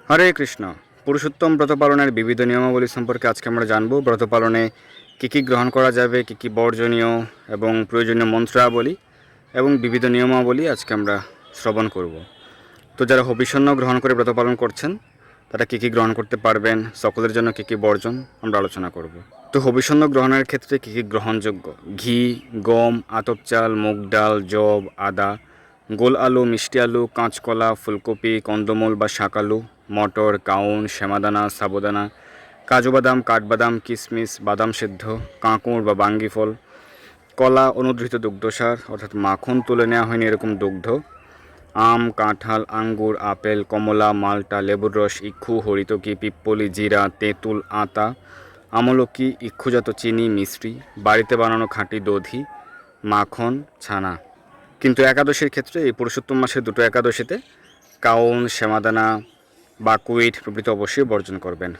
হরে কৃষ্ণ। পুরুষোত্তম ব্রত পালনের বিবিধ নিয়মাবলী সম্পর্কে আজকে আমরা জানব। ব্রত পালনে কী কী গ্রহণ করা যাবে, কী কী বর্জনীয় এবং প্রয়োজনীয় মন্ত্রাবলী এবং বিবিধ নিয়মাবলী আজকে আমরা শ্রবণ করব। তো যারা হবিষণ্য গ্রহণ করে ব্রত পালন করছেন তারা কী কী গ্রহণ করতে পারবেন, সকলের জন্য কী কী বর্জন আমরা আলোচনা করব। তো হবিষণ্য গ্রহণের ক্ষেত্রে কী কী গ্রহণযোগ্য: ঘি, গম, আতপ চাল, মুগ ডাল, জব, আদা, গোল আলু, মিষ্টি আলু, কাঁচকলা, ফুলকপি, কন্দমূল বা শাক আলু, মটর, কাউন, শ্যামাদানা, সাবুদানা, কাজু বাদাম, কাঠবাদাম, কিশমিশ, বাদাম সেদ্ধ, কাঁকুড় বা বাঙ্গি ফল, কলা, অনুদ্ধৃত দুগ্ধসার অর্থাৎ মাখন তুলে নেওয়া হয়নি এরকম দুগ্ধ, আম, কাঁঠাল, আঙ্গুর, আপেল, কমলা, মাল্টা, লেবুর রস, ইক্ষু, হরিতকি, পিপ্পলি, জিরা, তেঁতুল, আতা, আমলকি, ইক্ষুজাত চিনি, মিশ্রি, বাড়িতে বানানো খাঁটি দধি, মাখন, ছানা। কিন্তু একাদশীর ক্ষেত্রে এই পুরুষোত্তম মাসের দুটো একাদশীতে কাউন, শ্যামাদানা, বাকুইট প্রভৃতি অবশ্যই বর্জন করবেন।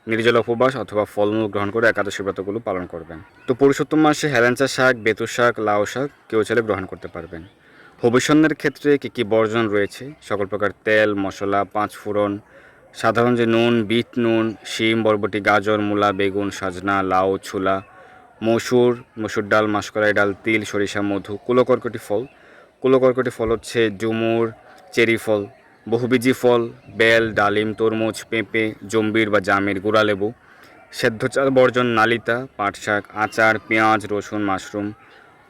নির্জল উপবাস অথবা ফলমূল গ্রহণ করে একাদশী ব্রতগুলো পালন করবেন। তো পুরুষোত্তম মাসে হেলেঞ্চা শাক, বেতু শাক, লাউ শাক কেউ চাইলে গ্রহণ করতে পারবেন। হবিষণ্যের ক্ষেত্রে কী কী বর্জন রয়েছে: সকল প্রকার তেল, মশলা, পাঁচ ফোড়ন, সাধারণ যে নুন, বিট নুন, শিম, বরবটি, গাজর, মূলা, বেগুন, সাজনা, লাউ, ছোলা, মসুর ডাল, মাসকলাই ডাল, তিল, সরিষা, মধু, কুলকর্কটি ফল। কুলকর্কটি ফল হচ্ছে ডুমুর, চেরি ফল, বহুবীজি ফল, বেল, ডালিম, তরমুজ, পেঁপে, জম্বির বা জামের, গুড়ালেবু, সেদ্ধ চাল বর্জন, নালিতা, পাট শাক, আচার, পেঁয়াজ, রসুন, মাশরুম,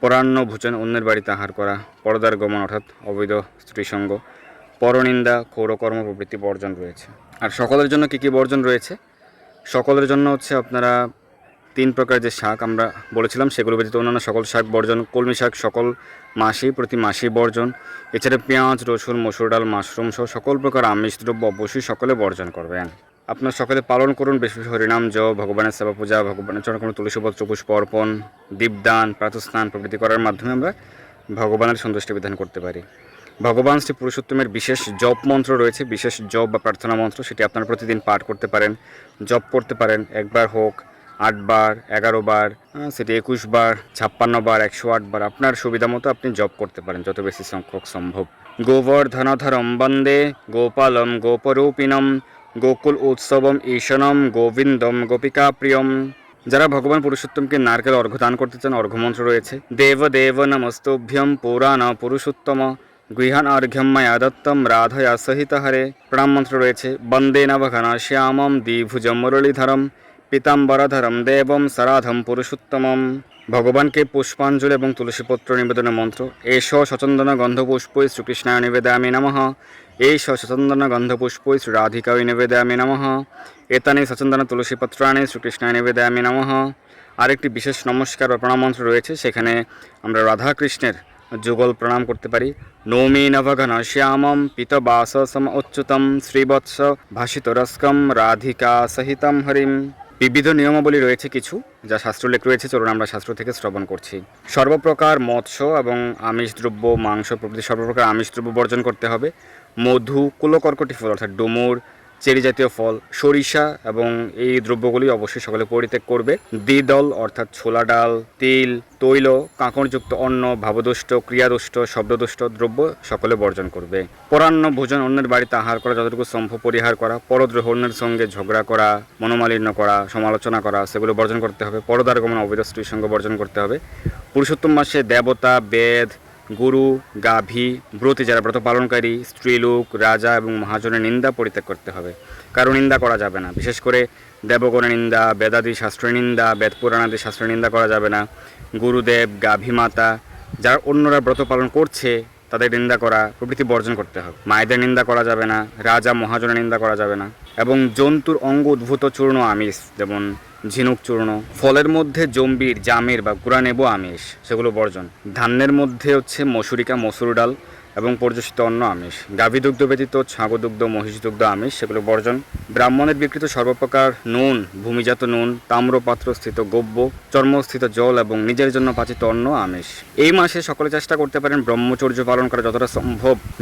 পরান্ন ভোজন, অন্যের বাড়িতে আহার করা, পরদার গমন অর্থাৎ অবৈধ স্ত্রীসঙ্গ, পরনিন্দা, ক্ষৌরকর্ম প্রভৃতি বর্জন রয়েছে। আর সকলের জন্য কী কী বর্জন রয়েছে? সকলের জন্য হচ্ছে আপনারা তিন প্রকার যে শাক আমরা বলেছিলাম সেগুলো ব্যতীত অন্যান্য সকল শাক বর্জন। কলমি শাক সকল মাসেই প্রতি মাসেই বর্জন। এছাড়া পেঁয়াজ, রসুন, মসুর ডাল, মাশরুম সহ সকল প্রকার আমিষ দ্রব্য অবশ্যই সকলে বর্জন করবেন। আপনার সকলে পালন করুন বেশি বেশি হরিনাম জপ, ভগবানের সেবা পূজা, ভগবানের চরণ কোনো তুলসীপত্র পুষ্প অর্পণ, দীপদান, প্রাতঃস্নান প্রভৃতি করার মাধ্যমে আমরা ভগবানের সন্তুষ্টি বিধান করতে পারি। ভগবান শ্রী পুরুষোত্তমের বিশেষ জপ মন্ত্র রয়েছে, বিশেষ জপ বা প্রার্থনা মন্ত্র, সেটি আপনারা প্রতিদিন পাঠ করতে পারেন, জপ করতে পারেন। একবার হোক, 8 বার, 11 বার, সেটি 21 বার, 56 বার, 108 বার, আপনার সুবিধা মতো আপনি জপ করতে পারেন যত বেশি সংখ্যক সম্ভব। গোবর্ধনধরম বন্দে গোপালম গোপরূপিণম গোকুল উৎসবম ঈশনম গোবিন্দম গোপিকা প্রিয়ম। যারা ভগবান পুরুষোত্তমকে নারকেল অর্ঘ্য দান করতে চান, অর্ঘ্যমন্ত্র রয়েছে: দেব দেব নমস্তভ্যম পুরাণ পুরুষোত্তম গৃহান অর্ঘ্যম ময়া দত্তম রাধয়া সহিত হরে। প্রণাম মন্ত্র রয়েছে: বন্দে নবঘন শ্যামম দ্বিভুজম মুরলীধরম পীতাম্বরধরম দেবম সরাধম পুরুষোত্তমম। ভগবানকে পুষ্পাঞ্জলি এবং তুলসীপত্র নিবেদনের মন্ত্র: এষ সচন্দন গন্ধপুষ্পৈ শ্রীকৃষ্ণায় নিবেদয়ামি নমঃ। এষ সচন্দন গন্ধপুষ্পৈ শ্রীরাধিকায় নিবেদয়ামি নমঃ। এতানি সচন্দন তুলসীপত্রাণি শ্রীকৃষ্ণায় নিবেদয়ামি নমঃ। আরেকটি বিশেষ নমস্কার বা প্রণাম মন্ত্র রয়েছে, সেখানে আমরা রাধাকৃষ্ণের যুগল প্রণাম করতে পারি: নৌমি নভঘন শ্যামম পিতবাস সম অচ্যুতম শ্রীবৎস ভাসিতরস্কম রাধিকা সহিতম হরিম। বিবিধ নিয়মাবলী রয়েছে কিছু, যা শাস্ত্রলেখ রয়েছে, চলুন আমরা শাস্ত্র থেকে শ্রবণ করছি। সর্বপ্রকার মৎস্য এবং আমিষ দ্রব্য, মাংস প্রভৃতি সর্বপ্রকার আমিষ দ্রব্য বর্জন করতে হবে। মধু, কুলকর্কটি ফল অর্থাৎ ডুমুর, চেরি জাতীয় ফল, সরিষা এবং এই দ্রব্যগুলি অবশ্যই সকলে পরিত্যাগ করবে। দ্বিদল অর্থাৎ ছোলা ডাল, তিল, তৈল, কাঁকড়যুক্ত অন্ন, ভাবদুষ্ট, ক্রিয়াদুষ্ট, শব্দদুষ্ট দ্রব্য সকলে বর্জন করবে। পরান্ন ভোজন, অন্যের বাড়িতে আহার করা যতটুকু সম্ভব পরিহার করা। পরদ্রোহ, অন্যের সঙ্গে ঝগড়া করা, মনোমালিন্য করা, সমালোচনা করা, সেগুলো বর্জন করতে হবে। পরদার গমন, অবৈধ স্ত্রীর সঙ্গে বর্জন করতে হবে। পুরুষোত্তম মাসে দেবতা, বেদ, গুরু, গাভী, ব্রতী যারা ব্রত পালনকারী, স্ত্রীলোক, রাজা এবং মহাজনের নিন্দা পরিত্যাগ করতে হবে। কারো নিন্দা করা যাবে না, বিশেষ করে দেবগণের নিন্দা, বেদাদি শাস্ত্রের নিন্দা, বেদ পুরাণাদি শাস্ত্রের নিন্দা করা যাবে না। গুরুদেব, গাভী মাতা, যারা অন্যরা ব্রত পালন করছে তাদের নিন্দা করা প্রভৃতি বর্জন করতে হবে। মায়েদের নিন্দা করা যাবে না, রাজা মহাজনের নিন্দা করা যাবে না। এবং জন্তুর অঙ্গ উদ্ভূত চূর্ণ আমিষ, যেমন ঝিনুক চূর্ণ, ফলের মধ্যে জম্বির, জামের বা গুড়ানেবো আমিষ, সেগুলো বর্জন। ধান্যের মধ্যে হচ্ছে মসুরিকা, মসুর ডাল এবং পর্যুষিত অন্য আমিষ। গাভী দুগ্ধ ব্যতীত ছাগল দুগ্ধ, মহিষ দুগ্ধ আমিষ, সেগুলো বর্জন। ব্রাহ্মণের বিকৃত সর্বপ্রকার নুন, ভূমিজাত নুন, তাম্রপাত্র স্থিত গব্য, চর্মস্থিত জল এবং নিজের জন্য পাচিত অন্য আমিষ। এই মাসে সকলে চেষ্টা করতে পারেন ব্রহ্মচর্য পালন করা,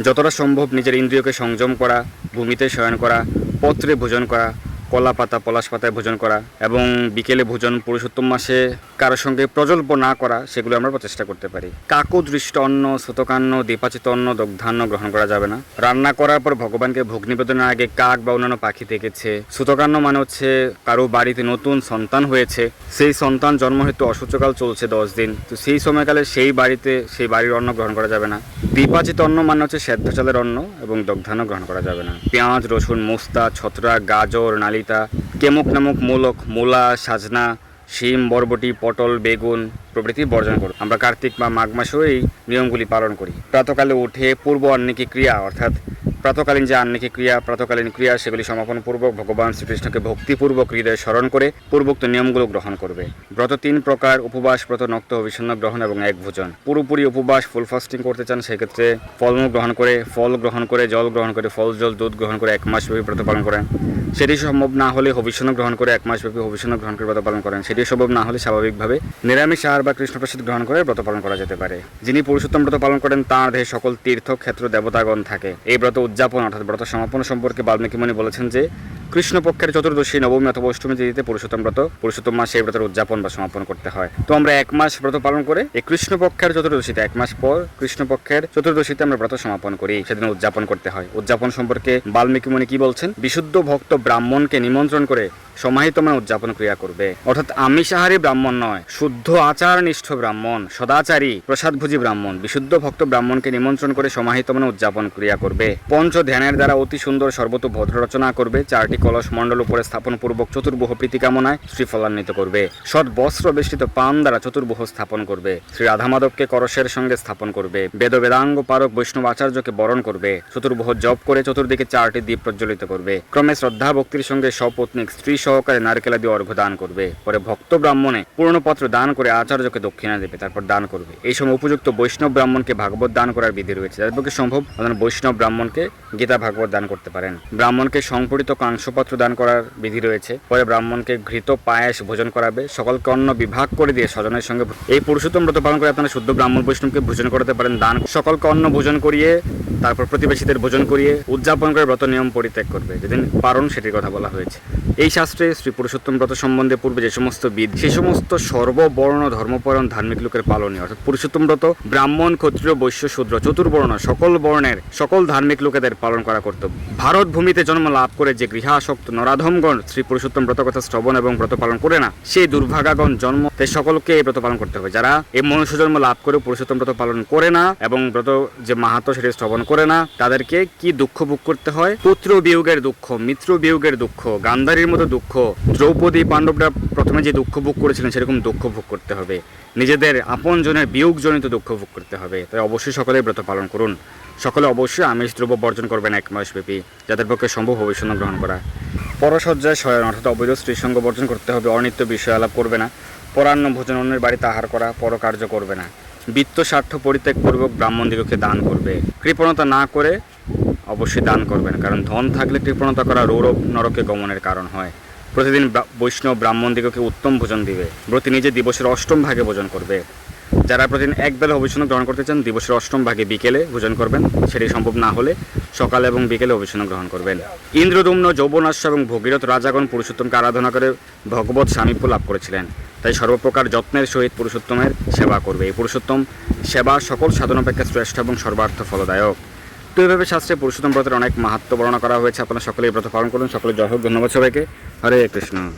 যতটা সম্ভব নিজের ইন্দ্রিয়কে সংযম করা, ভূমিতে শয়ন করা, পত্রে ভোজন করা, কলা পাতা পলাশ পাতায় ভোজন করা এবং বিকেলে ভোজন পুরুষোত্তম মাসে কারোর সঙ্গে প্রজল্প না করা, সেগুলো আমরা প্রচেষ্টা করতে পারি। কাকদৃষ্ট অন্ন, শ্রুতকান্ন, দীপাচিত অন্ন, দগ্ধান্ন গ্রহণ করা যাবে না। রান্না করার পর ভগবানকে ভোগ নিবেদনের আগে কাক বা অন্যান্য পাখি দেখেছে। শ্রুতকান্ন মানে হচ্ছে কারো বাড়িতে নতুন সন্তান হয়েছে, সেই সন্তান জন্ম হেতু অসুচকাল চলছে 10 দিন, তো সেই সময়কালে সেই বাড়ির অন্ন গ্রহণ করা যাবে না। দীপাচিত অন্ন মানে হচ্ছে সেদ্ধ চালের অন্ন এবং দগ্ধান্ন গ্রহণ করা যাবে না। পেঁয়াজ, রসুন, মুস্তা, ছত্রা, গাজর, নালিতা, কেমুক নামক মূলক, মূলা, সাজনা, শিম, বরবটি, পটল, বেগুন প্রভৃতি বর্জন করুন। আমরা কার্তিক বা মাঘ মাসেও এই নিয়মগুলি পালন করি। প্রাতকালে উঠে পূর্ব আহ্নিক ক্রিয়া অর্থাৎ প্রাতকালীন যে আহ্নিক ক্রিয়া, প্রাতকালীন ক্রিয়া, সেগুলি সমাপনপূর্বক ভগবান শ্রীকৃষ্ণকে ভক্তিপূর্বক হৃদয়ে স্মরণ করে পূর্বোক্ত নিয়মগুলো গ্রহণ করবে। ব্রত 3 প্রকার: উপবাস, ব্রত, নক্ত, অভিসন্ন গ্রহণ এবং এক ভোজন। পুরোপুরি উপবাস, ফুল ফাস্টিং করতে চান সেক্ষেত্রে ফলমূল গ্রহণ করে, ফল গ্রহণ করে, জল গ্রহণ করে, ফল জল দুধ গ্রহণ করে 1 মাসব্যাপী ব্রত পালন করেন। সেটি সম্ভব না হলে হবিষ্যন্ন গ্রহণ করে 1 মাসব্যাপী হবিষ্যন্ন গ্রহণ করে ব্রত পালন করেন। সেটি সম্ভব না হলে স্বাভাবিকভাবে নিরামিষ আহার বা কৃষ্ণপ্রসাদ গ্রহণ করে ব্রত পালন করা যেতে পারে। যিনি পুরুষোত্তম ব্রত পালন করেন তাঁর দেহে সকল তীর্থক্ষেত্র দেবতাগণ থাকে। এই ব্রত উদযাপন অর্থাৎ ব্রত সমাপন সম্পর্কে বাল্মীকি মুনি বলেছেন যে কৃষ্ণপক্ষের চতুর্দশী, নবমী অথবা অষ্টমী তিথিতে পুরুষোত্তম মাসে এই ব্রতের উদযাপন বা সমাপন করতে হয়। তো আমরা 1 মাস ব্রত পালন করে এই কৃষ্ণপক্ষের চতুর্দশীতে 1 মাস পর কৃষ্ণপক্ষের চতুর্দশীতে আমরা ব্রত সমাপন করি, সেদিন উদযাপন করতে হয়। উদযাপন সম্পর্কে বাল্মীকি মুনি কি বলছেন? বিশুদ্ধ ভক্ত ব্রাহ্মণকে নিমন্ত্রণ করে সমাহিত মানে উদযাপন ক্রিয়া করবে, অর্থাৎ আমিষাহারী ব্রাহ্মণ নয়, শুদ্ধ আচারনিষ্ঠ ব্রাহ্মণ, সদাচারী প্রসাদভোজী ব্রাহ্মণ, বিশুদ্ধ ভক্ত ব্রাহ্মণকে নিমন্ত্রণ করে সমাহিত মানে উদযাপন ক্রিয়া করবে। পঞ্চ ধ্যানের দ্বারা অতি সুন্দর সর্বত ভদ্র রচনা করবে। 4টি কলস মণ্ডল উপরে স্থাপন পূর্বক চতুর্বহ প্রীতি কামনায় শ্রীফলান্বিত করবে। সৎ বস্ত্র বেষ্টিত পান দ্বারা চতুর্বহ স্থাপন করবে। শ্রী রাধা মাধবকে করশের সঙ্গে স্থাপন করবে। বেদ বেদাঙ্গ পারক বৈষ্ণব আচার্যকে বরণ করবে। চতুর্বহ জপ করে চতুর্দিকে 4টি দ্বীপ প্রজ্বলিত করবে। ক্রমে শ্রদ্ধা ভক্তির সঙ্গে সপত্নীক স্ত্রী সহকারে নারকেলাদি অর্ঘ্য দান করবে। পরে ভক্ত ব্রাহ্মণে পূর্ণপত্র দান করে আচার্যকে দক্ষিণা দেবে, তারপর দান করবে। এই সময় উপযুক্ত বৈষ্ণব ব্রাহ্মণকে ভাগবত দান করার বিধি রয়েছে। যাদের পক্ষে সম্ভব বৈষ্ণব ব্রাহ্মণকে গীতা ভাগবত দান করতে পারেন। ব্রাহ্মণকে সংপরিত কাংসপাত্র দান করার বিধি রয়েছে। পরে ব্রাহ্মণকে ঘৃত পায়েস ভোজন করাবে। সকলকে অন্ন বিভাগ করে দিয়ে স্বজনের সঙ্গে এই পুরুষোত্তম ব্রত পালন করে আপনারা শুদ্ধ ব্রাহ্মণ বৈষ্ণবকে ভোজন করাতে পারেন। দান সকলকে অন্ন ভোজন করিয়ে তারপর প্রতিবেশীদের ভোজন করিয়ে উদযাপন করে ব্রত নিয়ম পরিত্যাগ করবে। যেদিন পারণ সেটির কথা বলা হয়েছে। এই শাস্ত্রে শ্রী পুরুষোত্তম ব্রত সম্বন্ধে পূর্বে যে সমস্ত বিধি, সে সমস্ত সর্ববর্ণ ধর্মপরায়ণ ধার্মিক লোকের পালনীয়, অর্থাৎ পুরুষোত্তম ব্রত ব্রাহ্মণ, ক্ষত্রিয়, বৈশ্য, শূদ্র, চতুর্বর্ণ সকল বর্ণের সকল ধার্মিক লোকেদের পালন করা কর্তব্য। ভারত ভূমিতে জন্ম লাভ করে যে গৃহাসক্ত নরাধমগণ শ্রী পুরুষোত্তম ব্রত কথা শ্রবণ এবং ব্রত পালন করে না, সেই দুর্ভাগাগণ জন্ম তাই সকলকে এই ব্রত পালন করতে হবে। যারা এই মনুষ্য জন্ম লাভ করে পুরুষোত্তম ব্রত পালন করে না এবং ব্রত যে মাহাত্ম্য সেটি শ্রবণ করে না, তাদেরকে কি দুঃখ ভোগ করতে হয়? পুত্র বিয়োগের দুঃখ, মিত্র বিয়োগের দুঃখ, গান্ধারীর মতো দুঃখ। দ্রৌপদী পাণ্ডবরা প্রথমে যে দুঃখ ভোগ করেছিলেন সেরকম দুঃখ ভোগ করতে হবে। নিজেদের আপনজনের বিয়োগজনিত দুঃখ ভোগ করতে হবে। তাই অবশ্যই সকলে ব্রত পালন করুন। সকলে অবশ্যই আমিষ দ্রব্য বর্জন করবেন 1 মাসব্যাপী, যাদের পক্ষে সম্ভব অভিসন্ন গ্রহণ করা। পরসজ্জায় শয়ন অর্থাৎ অবৈধ স্ত্রীসঙ্গ বর্জন করতে হবে। অনিত্য বিষয় আলাপ করবে না। পরান্ন ভোজন, অন্যের বাড়িতে আহার করা, পরকার্য করবে না। বিত্ত স্বার্থ পরিত্যাগপূর্বক ব্রাহ্মণদিগকে দান করবে। কৃপণতা না করে অবশ্যই দান করবেন, কারণ ধন থাকলে কৃপণতা করা রৌরব নরকে গমনের কারণ হয়। প্রতিদিন বৈষ্ণব ব্রাহ্মণদিগকে উত্তম ভোজন দিবে। ব্রতী নিজে দিবসের 8ম ভাগে ভোজন করবে। যারা প্রতিদিন এক বেলা অভিসন্ন গ্রহণ করতে চান দিবসের 8ম ভাগে বিকেলে ভোজন করবেন। সেটি সম্ভব না হলে সকালে এবং বিকেলে অভিসন্ন গ্রহণ করবেন। ইন্দ্রদুম্ন, যৌবনাশ্য এবং ভগীরথ রাজাগণ পুরুষোত্তমকে আরাধনা করে ভগবত সামীপ্য লাভ করেছিলেন। তাই সর্বপ্রকার যত্নের সহিত পুরুষোত্তমের সেবা করবে। এই পুরুষোত্তম সেবা সকল সাধন অপেক্ষা শ্রেষ্ঠ এবং সর্বার্থ ফলদায়ক। তো এইভাবে শাস্ত্রে পুরুষোত্তম ব্রতের অনেক মাহাত্ম্য বর্ণনা করা হয়েছে। আপনারা সকলেই ব্রত পালন করুন। সকলে জয় হোক। ধন্যবাদ সবাইকে। হরে কৃষ্ণ।